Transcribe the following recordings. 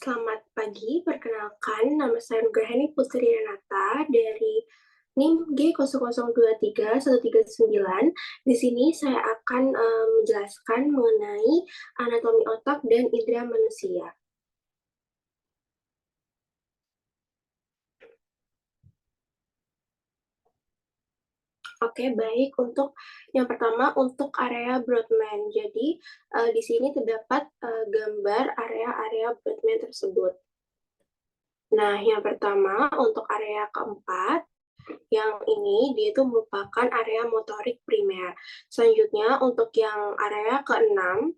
Selamat pagi, perkenalkan nama saya Nugrahani Putri Renata dari NIM G0023-139. Di sini saya akan menjelaskan mengenai anatomi otak dan indera manusia. Oke, baik. Untuk yang pertama, untuk area Brodmann. Jadi, di sini terdapat gambar area-area Brodmann tersebut. Nah, yang pertama, untuk area keempat, yang ini dia itu merupakan area motorik primer. Selanjutnya, untuk yang area keenam,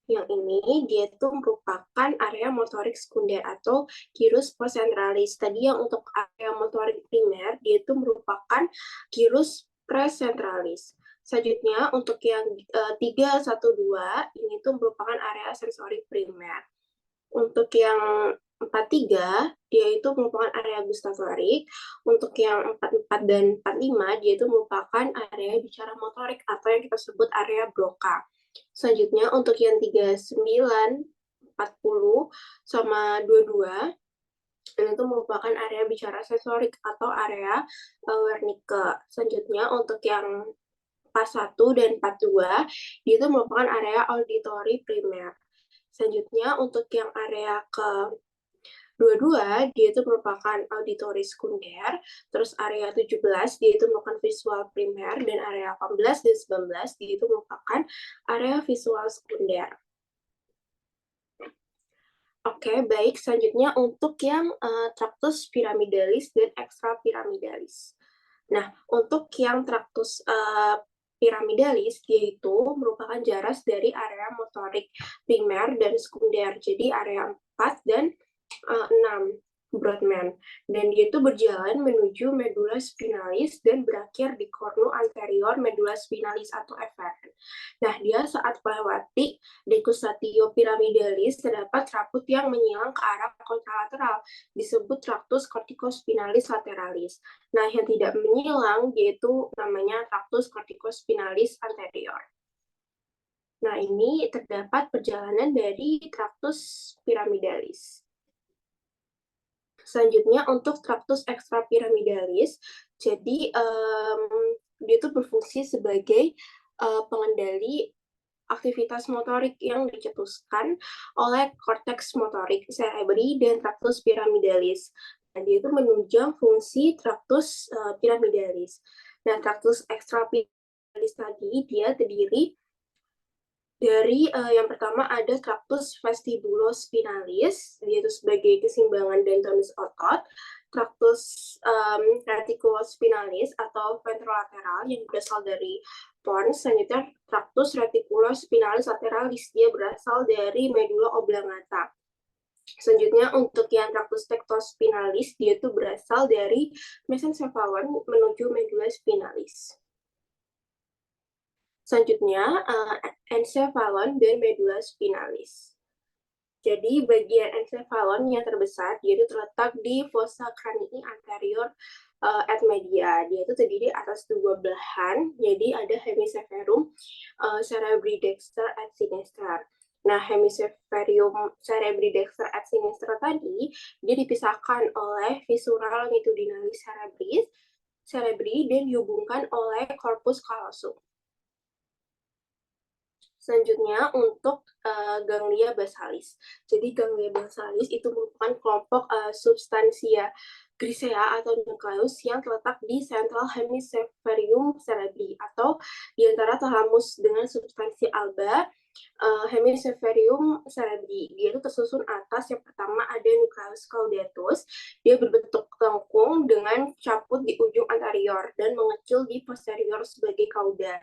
yang ini dia itu merupakan area motorik sekunder atau gyrus postcentralis. Tadi yang untuk area motorik primer, dia itu merupakan gyrus presentralis. Selanjutnya, untuk yang 312, ini tuh merupakan area sensorik primer. Untuk yang 43, dia itu merupakan area gustatorik. Untuk yang 44 dan 45, dia itu merupakan area bicara motorik atau yang kita sebut area Broca. Selanjutnya, untuk yang 39, 40, sama 22, ini itu merupakan area bicara sensorik atau area Wernicke. Selanjutnya, untuk yang 41 dan 42, dia itu merupakan area auditori primer. Selanjutnya, untuk yang area ke 22, dia itu merupakan auditory sekunder, terus area 17, dia itu merupakan visual primer, dan area 18 dan 19, dia itu merupakan area visual sekunder. Oke, baik. Selanjutnya untuk yang tractus pyramidalis dan extrapyramidalis. Nah, untuk yang tractus pyramidalis, yaitu merupakan jaras dari area motorik primer dan sekunder. Jadi area 4 dan 6 Brodmann, dan dia itu berjalan menuju medula spinalis dan berakhir di kornu anterior medula spinalis atau efferent. Nah, dia saat melewati decussatio pyramidalis terdapat rambut yang menyilang ke arah kontralateral, disebut tractus corticospinalis lateralis. Nah, yang tidak menyilang yaitu namanya tractus corticospinalis anterior. Nah, ini terdapat perjalanan dari tractus pyramidalis. Selanjutnya untuk tractus extrapyramidalis, jadi dia itu berfungsi sebagai pengendali aktivitas motorik yang dicetuskan oleh korteks motorik cerebri dan tractus pyramidalis. Nah, dia itu menunjang fungsi tractus pyramidalis. Nah, tractus extrapyramidalis tadi dia terdiri dari yang pertama ada tractus vestibulospinalis, yaitu sebagai keseimbangan dan tonus otot, tractus reticulospinalis atau ventrolateral yang berasal dari pons, selanjutnya tractus reticulospinalis lateralis, dia berasal dari medula oblongata. Selanjutnya untuk yang tractus tectospinalis, dia itu berasal dari mesencephalon menuju medula spinalis. Selanjutnya, encephalon dan medula spinalis. Jadi, bagian encephalon yang terbesar, dia itu terletak di fossa cranii anterior et media. Dia itu terdiri atas dua belahan, jadi ada hemispherum cerebri dexter et sinister. Nah, hemisferium cerebri dexter et sinister tadi, dia dipisahkan oleh visceral longitudinalis cerebri dan dihubungkan oleh corpus callosum. Selanjutnya untuk ganglia basalis. Jadi ganglia basalis itu merupakan kelompok substansia grisea atau nukleus yang terletak di central hemispherium cerebri atau di antara thalamus dengan substansi alba hemispherium cerebri. Dia itu tersusun atas, yang pertama ada nucleus caudatus, dia berbentuk lengkung dengan caput di ujung anterior dan mengecil di posterior sebagai cauda.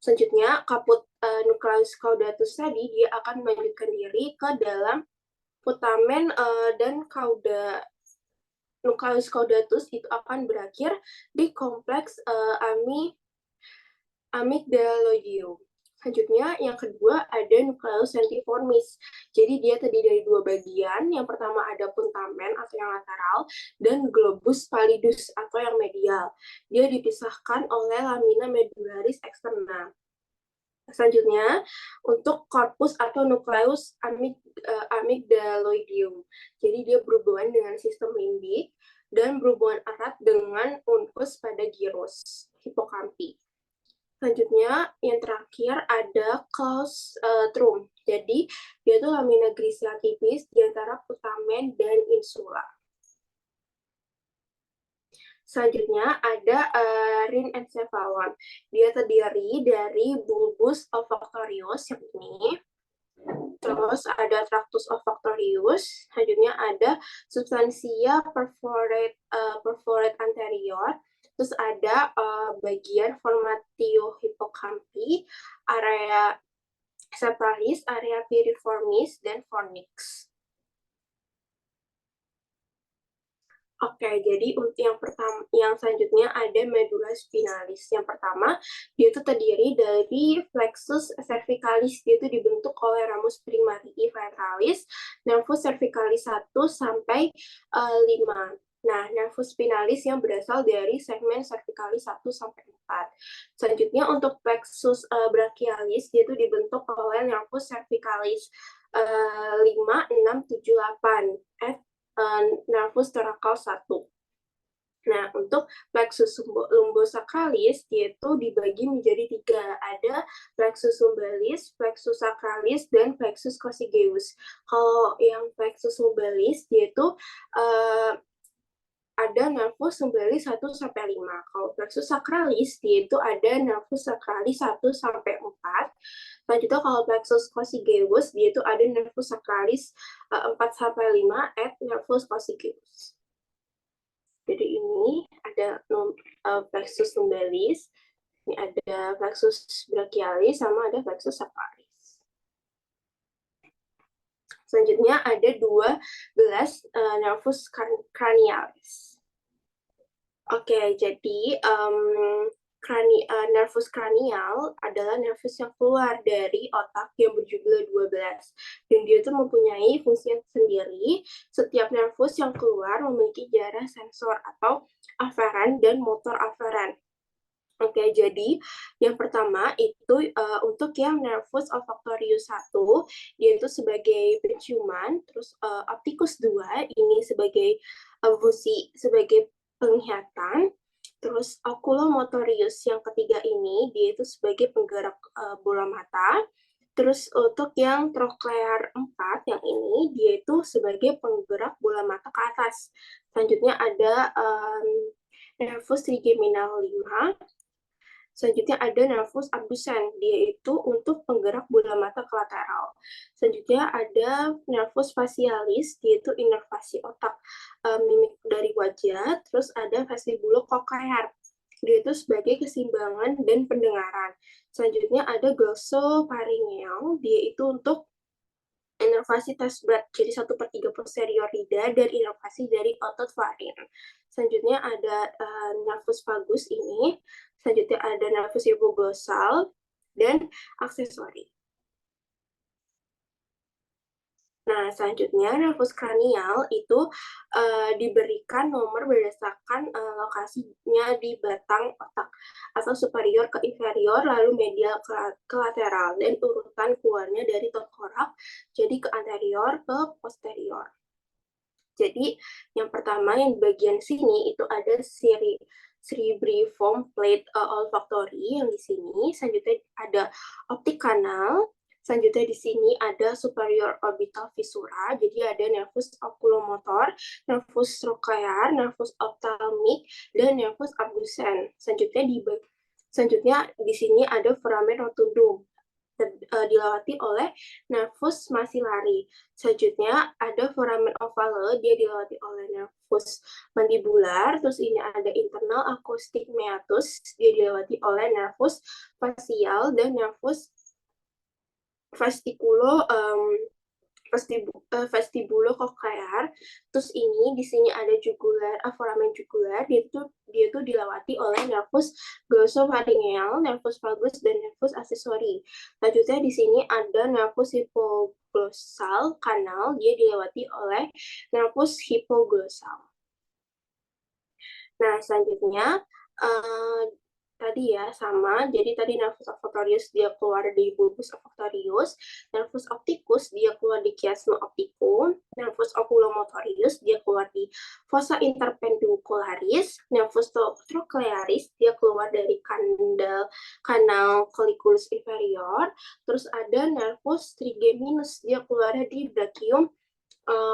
Selanjutnya, kaput nucleus caudatus tadi dia akan melanjutkan diri ke dalam putamen dan cauda. Nucleus caudatus itu akan berakhir di kompleks amygdaloideum. Selanjutnya, yang kedua ada nucleus centiformis. Jadi dia terdiri dari dua bagian. Yang pertama ada puntamen atau yang lateral dan globus pallidus atau yang medial. Dia dipisahkan oleh lamina medullaris externa. Selanjutnya, untuk korpus atau nukleus amygdaloideum. Jadi dia berhubungan dengan sistem limbik dan berhubungan erat dengan unkus pada gyrus hipokampi. Selanjutnya, yang terakhir ada claustrum. Jadi, dia itu lamina grisa tipis di antara putamen dan insula. Selanjutnya ada rhinencephalon. Dia terdiri dari bulbus olfactorius yang ini. Terus ada tractus olfactorius. Selanjutnya ada substansia perforate anterior. Terus ada bagian formatio hippocampi, area septalis, area piriformis, dan fornix. Oke, jadi untuk yang selanjutnya ada medulla spinalis. Yang pertama, dia itu terdiri dari plexus cervicalis. Dia itu dibentuk oleh ramus primarii ventralis, nervus cervicalis 1 sampai 5. Nah, nervus spinalis yang berasal dari segmen cervicalis 1 sampai 4. Selanjutnya untuk plexus brachialis, dia itu dibentuk oleh nervus cervicalis 5, 6, 7, 8. Nervus thoracal 1. Nah, untuk plexus lumbosacralis, dia itu dibagi menjadi 3. Ada plexus lumbalis, plexus sacralis, dan plexus coccygeus. Kalau yang plexus lumbalis, dia itu ada nervus lumbalis 1 sampai 5. Kalau plexus sacralis, dia itu ada nervus sacralis 1 sampai 4. Selanjutnya kalau plexus coccygeus, dia itu ada nervus sacralis 4 sampai 5 at nervus coccygeus. Jadi ini ada plexus lumbalis, ini ada plexus brachialis, sama ada plexus sacralis. Selanjutnya ada 12 nervus cranialis. Oke, jadi nervus cranial adalah nervus yang keluar dari otak yang berjumlah 12. Dan dia itu mempunyai fungsi yang sendiri. Setiap nervus yang keluar memiliki jarak sensor atau aferan dan motor aferan. Oke, jadi yang pertama itu untuk yang nervus olfactorius 1, dia itu sebagai penciuman, terus opticus 2 ini sebagai fungsi sebagai penglihatan. Terus oculomotorius yang ketiga ini, dia itu sebagai penggerak bola mata. Terus untuk yang troclear 4, yang ini, dia itu sebagai penggerak bola mata ke atas. Selanjutnya ada nervus trigeminal 5. Selanjutnya ada nervus abducens, dia itu untuk penggerak bola mata ke lateral. Selanjutnya ada nervus facialis, dia itu inervasi otak mimik dari wajah. Terus ada vestibulocochlear, dia itu sebagai keseimbangan dan pendengaran. Selanjutnya ada glossopharyngeal, dia itu untuk inervasi tes berat, jadi 1/3 posterior lidah dan inervasi dari otot faring. Selanjutnya ada nervus vagus ini, selanjutnya ada nervus hypoglossal, dan aksesori. Nah, selanjutnya nervus kranial itu diberikan nomor berdasarkan lokasinya di batang otak atau superior ke inferior, lalu medial ke lateral, dan urutan keluarnya dari tengkorak, jadi ke anterior ke posterior. Jadi yang pertama yang bagian sini itu ada cerebriform plate olfactory yang di sini. Selanjutnya ada optic canal. Selanjutnya di sini ada superior orbital fissura, jadi ada nervus oculomotor, nervus trochlear, nervus ophthalmic, dan nervus abducens. Selanjutnya di sini ada foramen rotundum, dilewati oleh nervus macillari. Selanjutnya ada foramen ovale, dia dilewati oleh nervus mandibular. Terus ini ada internal acoustic meatus, dia dilewati oleh nervus facial dan nervus vestibulocochlear. Terus ini di sini ada foramen jugular, dia tuh dilewati oleh nervus glossopharyngeal, nervus vagus, dan nervus accessory. Selanjutnya di sini ada nervus hypoglossal canal, dia dilewati oleh nervus hypoglossal. Nah, selanjutnya tadi ya, sama. Jadi tadi nervus olfactorius dia keluar di bulbus olfactorius, nervus opticus dia keluar di chiasma opticum, nervus oculomotorius dia keluar di fossa interpendicularis, nervus trochlearis dia keluar dari kanal colliculus inferior, terus ada nervus trigeminus dia keluar di brachium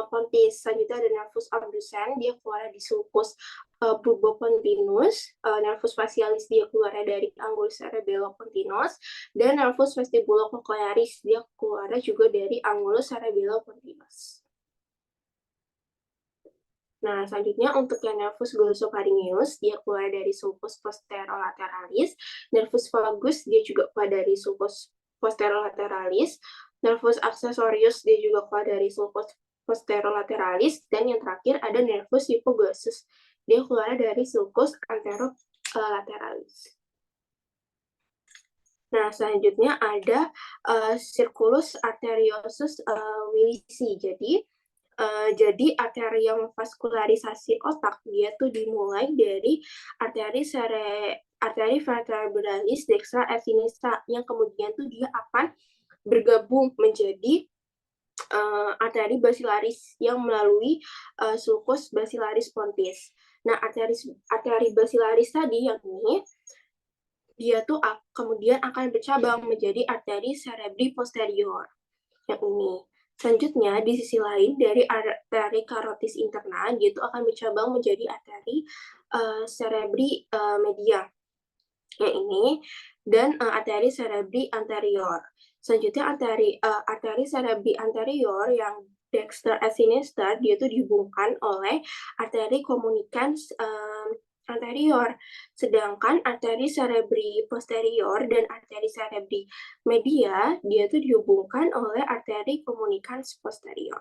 pontis. Selanjutnya ada nervus abducens, dia keluar di sulcus bulbopontinus, nervus facialis dia keluar dari angulus cerebellopontinus, dan nervus vestibulocochlearis dia keluar juga dari angulus cerebellopontinus. Nah, selanjutnya untuk yang nervus glossopharyngeus, dia keluar dari sulcus posterolateralis, nervus vagus dia juga keluar dari sulcus posterolateralis, nervus accessorius dia juga keluar dari sulcus posterolateralis, dan yang terakhir ada nervus hypoglossus, dia keluar dari sulcus anterolateralis. Nah, selanjutnya ada circulus arteriosus Willisi. Jadi arterium vaskularisasi otak dia tuh dimulai dari arteri vertebralis dextra et sinistra yang kemudian tuh dia akan bergabung menjadi arteri basilaris yang melalui sulcus basilaris pontis. Nah, arteri basilaris tadi yang ini dia tuh kemudian akan bercabang menjadi arteri cerebri posterior yang ini. Selanjutnya, di sisi lain dari arteri carotis interna, dia itu akan bercabang menjadi arteri cerebri media yang ini, dan arteri cerebri anterior. Selanjutnya, arteri cerebri anterior yang dexter et sinister, dia itu dihubungkan oleh arteri communicans anterior, sedangkan arteri cerebri posterior dan arteri cerebri media dia tuh dihubungkan oleh arteri communicans posterior.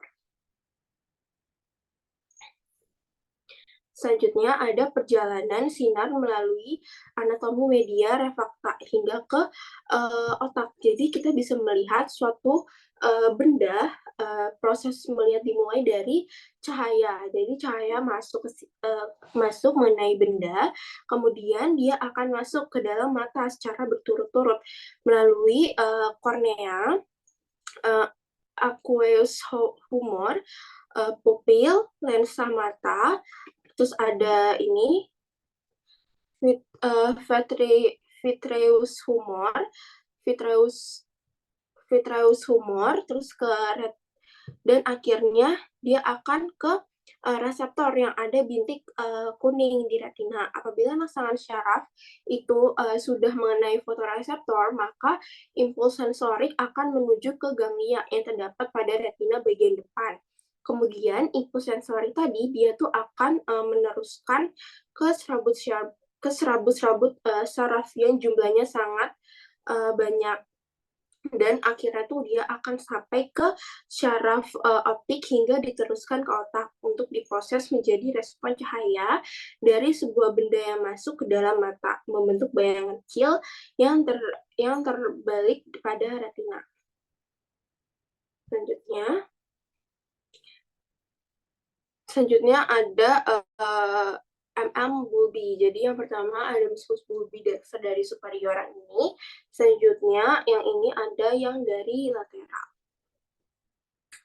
Selanjutnya ada perjalanan sinar melalui anatomi media refrakta hingga ke otak. Jadi kita bisa melihat suatu benda, proses melihat dimulai dari cahaya. Jadi cahaya masuk mengenai benda, kemudian dia akan masuk ke dalam mata secara berturut-turut melalui kornea, aqueous humor, pupil, lensa mata. Terus ada ini vitreous humor, terus ke dan akhirnya dia akan ke reseptor yang ada bintik kuning di retina. Apabila rangsangan syaraf itu sudah mengenai fotoreseptor, maka impuls sensorik akan menuju ke ganglia yang terdapat pada retina bagian depan. Kemudian impuls sensori tadi dia tuh akan meneruskan ke serabut-serabut saraf yang jumlahnya sangat banyak, dan akhirnya tuh dia akan sampai ke syaraf optik hingga diteruskan ke otak untuk diproses menjadi respon cahaya dari sebuah benda yang masuk ke dalam mata, membentuk bayangan kecil yang terbalik pada retina. Selanjutnya ada bulbi. Jadi yang pertama ada musculus bulbi dari superior ini. Selanjutnya yang ini ada yang dari lateral.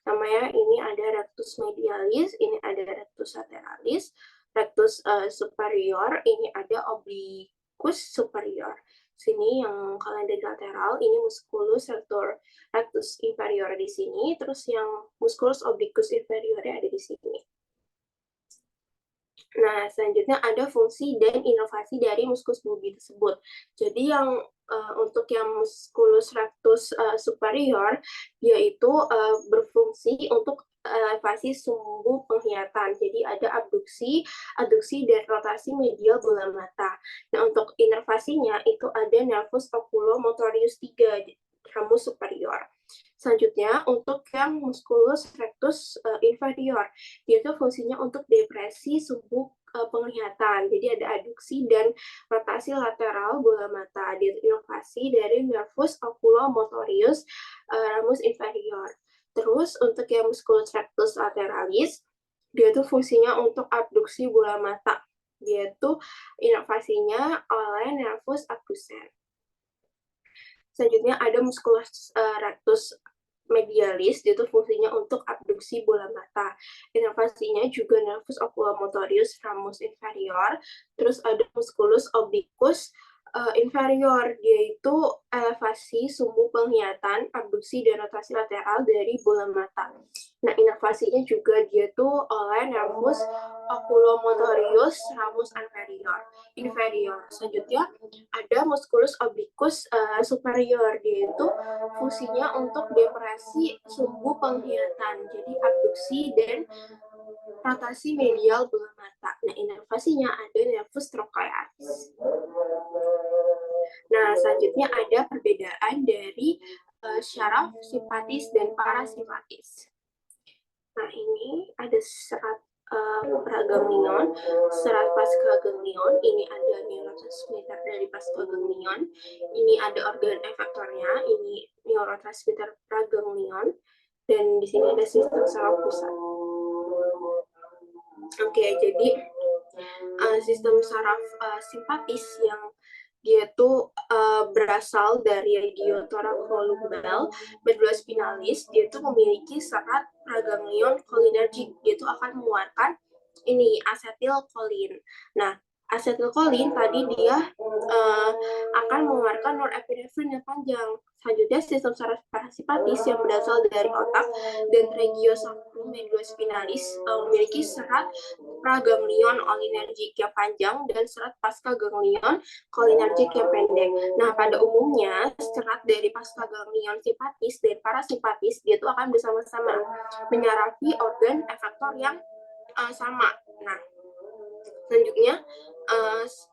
Sama ya, ini ada rectus medialis, ini ada rectus lateralis, rectus superior, ini ada obliquus superior. Sini yang kalian dari lateral, ini musculus rectus inferior di sini, terus yang musculus obliquus inferior ada di sini. Nah, selanjutnya ada fungsi dan inovasi dari musculus bulbi tersebut. Jadi yang untuk yang musculus rectus superior, yaitu berfungsi untuk elevasi sumbu penglihatan. Jadi ada abduksi dan rotasi medial bola mata. Nah, untuk inovasinya itu ada nervus oculomotorius 3, ramus superior. Selanjutnya, untuk yang musculus rectus inferior, yaitu fungsinya untuk depresi sumbu penglihatan. Jadi ada aduksi dan rotasi lateral bola mata. Inovasi dari nervus oculomotorius ramus inferior. Terus untuk yang musculus rectus lateralis, dia itu fungsinya untuk abduksi bola mata. Dia tuh inovasinya oleh nervus abducens. Selanjutnya ada musculus rectus medialis, dia tuh fungsinya untuk abduksi bola mata. Inovasinya juga nervus oculomotorius ramus inferior. Terus ada musculus obliquus inferior, dia itu elevasi sumbu penglihatan, abduksi dan rotasi lateral dari bola mata. Nah, inovasinya juga dia tuh oleh nervus oculomotorius ramus inferior. Selanjutnya ada musculus obliquus superior, dia itu fungsinya untuk depresi sumbu penglihatan, jadi abduksi dan rotasi medial bola mata. Nah, inovasinya ada nervus trochlearis. Nah, selanjutnya ada perbedaan dari syaraf simpatis dan parasimpatis. Nah, ini ada serat praganglion, serat pascaganglion, ini ada neurotransmitter dari pascaganglion, ini ada organ efektornya, ini neurotransmitter praganglion, dan di sini ada sistem saraf pusat. Oke, jadi sistem saraf simpatis yang dia tuh berasal dari radiothoracolumbar medulla spinalis, dia tuh memiliki serat praganglion cholinergic, dia tuh akan mengeluarkan ini asetilkolin. Nah, asetilkolin tadi dia akan mengeluarkan norepinefrin yang panjang. Selanjutnya sistem saraf parasimpatis yang berasal dari otak dan regio sacrum medulla spinalis memiliki serat praganglion cholinergic yang panjang dan serat pascaganglion cholinergic yang pendek. Nah, pada umumnya serat dari pascaganglion simpatis dan parasimpatis dia tuh akan bersama-sama menyarapi organ efektor yang sama. Nah, selanjutnya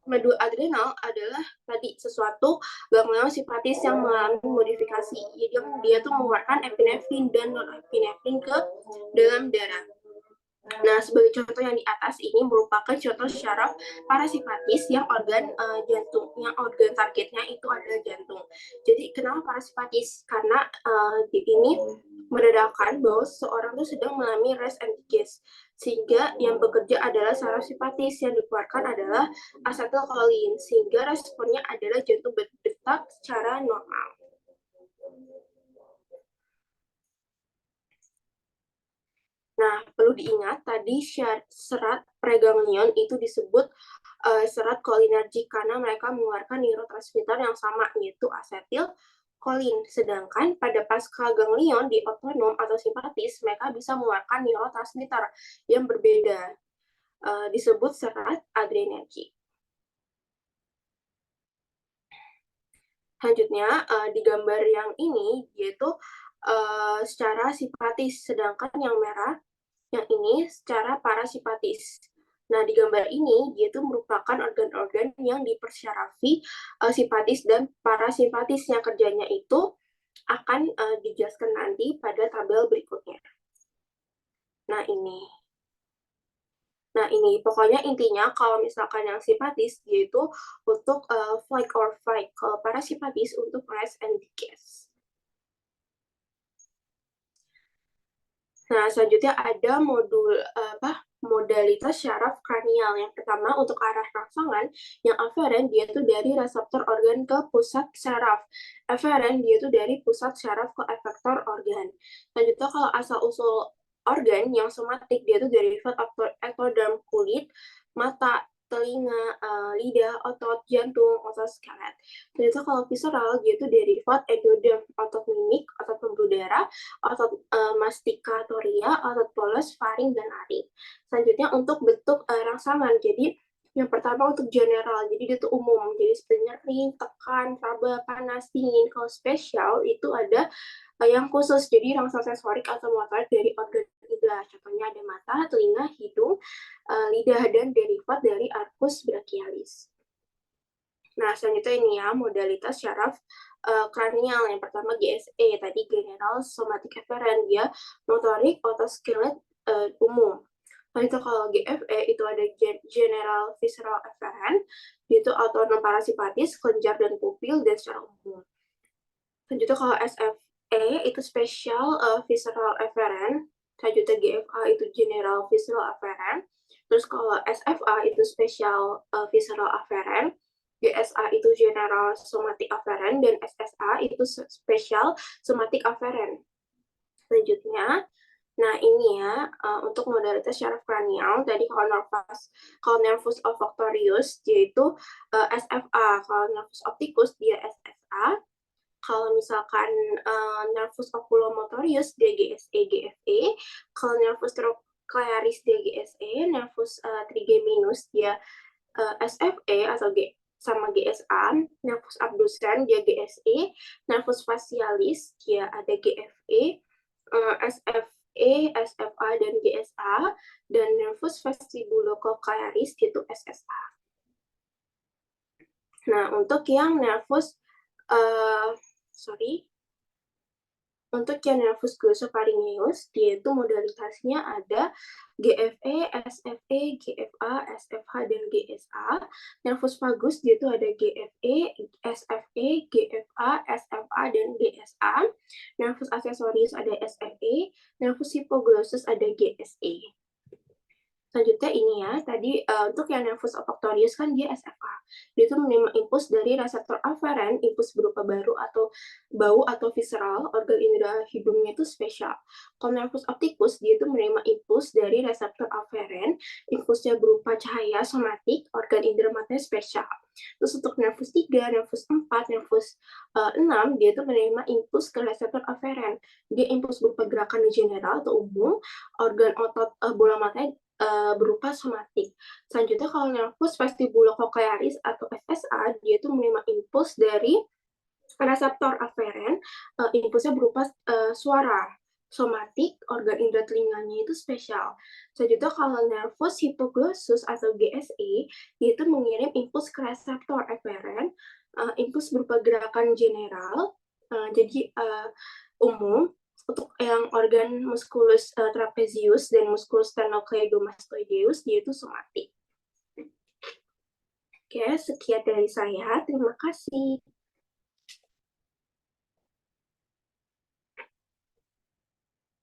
medulla adrenal adalah tadi sesuatu ganglion simpatis yang mengalami modifikasi. Jadi dia tuh mengeluarkan epinefrin dan norepinefrin ke dalam darah. Nah, sebagai contoh yang di atas ini merupakan contoh syaraf parasimpatis yang organ jantung, yang organ targetnya itu adalah jantung. Jadi kenapa parasimpatis? Karena ini menandakan bahwa seseorang itu sedang mengalami rest and digest, sehingga yang bekerja adalah saraf simpatis, yang dikeluarkan adalah asetilkolin, sehingga responnya adalah jantung berdetak secara normal. Nah, perlu diingat tadi serat preganglion itu disebut serat cholinergic karena mereka mengeluarkan neurotransmitter yang sama, yaitu asetilkolin. Sedangkan pada pascaganglion di otonom atau simpatis, mereka bisa mengeluarkan neurotransmitter yang berbeda, disebut serat adrenergic. Selanjutnya, di gambar yang ini, yaitu secara simpatis, sedangkan yang merah yang ini secara parasimpatis. Nah, di gambar ini, dia itu merupakan organ-organ yang dipersyarafi simpatis dan parasimpatis, yang kerjanya itu akan dijelaskan nanti pada tabel berikutnya. Nah, ini. Nah, ini pokoknya intinya kalau misalkan yang simpatis, dia itu untuk flight or fight. Kalau parasimpatis untuk rest and digest. Nah, selanjutnya ada modalitas syaraf kranial. Yang pertama untuk arah rangsangan, yang aferen dia itu dari reseptor organ ke pusat syaraf. Eferen dia itu dari pusat syaraf ke efektor organ. Selanjutnya kalau asal-usul organ yang somatik dia itu dari ektoderm kulit, mata, telinga, lidah, otot, jantung, otot skelet. Ternyata kalau visceral dia itu derivat endoderm, otot mimik, otot pembuluh darah, otot mastikatoria, otot polos, faring, dan aring. Selanjutnya untuk bentuk rangsangan. Jadi yang pertama untuk general, jadi dia itu umum. Jadi seperti nyeri, tekan, raba, panas, dingin. Kalau spesial itu ada yang khusus, jadi rangsang sensorik atau motorik dari organ indera. Contohnya ada mata, telinga, hidung, lidah, dan derivat dari arcus brachialis. Nah, selanjutnya ini ya, modalitas syaraf kranial. Yang pertama GSE, tadi general somatic efferent, dia motorik otoskelet umum. Selanjutnya kalau GFE itu ada general visceral efferent, yaitu autonom parasimpatis, kelenjar dan pupil, dan secara umum. Selanjutnya kalau SFE itu special visceral efferent, selanjutnya GFA itu general visceral efferent, Terus kalau SFA itu Special Visceral Afferent, GSA itu General Somatic Afferent, dan SSA itu Special Somatic Afferent. Selanjutnya, nah ini ya, untuk modalitas syaraf kranial, tadi kalau nervus olfactorius dia itu SFA, kalau nervus opticus dia SSA, kalau misalkan nervus oculomotorius dia GSE, GFE, kalau nervus trochlearis dia GSE, nervus trigeminus dia SFE atau sama GSA, nervus abducens dia GSE, nervus facialis dia ada GFE, SFE, SFA, dan GSA, dan nervus vestibulocochlearis itu SSA. Nah, untuk yang nervus untuk yang nervus glossopharyngeus, dia itu modalitasnya ada GFE, SFE, GFA, SFH, dan GSA. Nervus vagus dia itu ada GFE, SFE, GFA, SFA, dan GSA. Nervus accessoris ada SFE, nervus hypoglossus ada GSE. Selanjutnya ini ya, tadi untuk yang nervus olfactorius kan dia SFA. Dia itu menerima impuls dari reseptor aferen, impuls berupa bau atau visceral, organ indera hidungnya itu spesial. Kalau nervus opticus, dia itu menerima impuls dari reseptor aferen, impulsnya berupa cahaya somatik, organ indera matanya spesial. Terus untuk nervus 3, nervus 4, nervus 6, dia itu menerima impuls ke reseptor aferen. Dia impuls berupa gerakan general atau umum, organ otot bola matanya berupa somatik. Selanjutnya kalau nervus vestibulocochlearis atau FSA, dia itu menerima impuls dari reseptor aferen, impulsnya berupa suara somatik, organ indera telinganya itu spesial. Selanjutnya kalau nervus hypoglossus atau GSE, dia itu mengirim impuls ke reseptor aferen, impuls berupa gerakan general, jadi umum. Untuk yang organ musculus trapezius dan musculus sternocleidomastoideus, dia itu somatik. Oke, sekian dari saya. Terima kasih.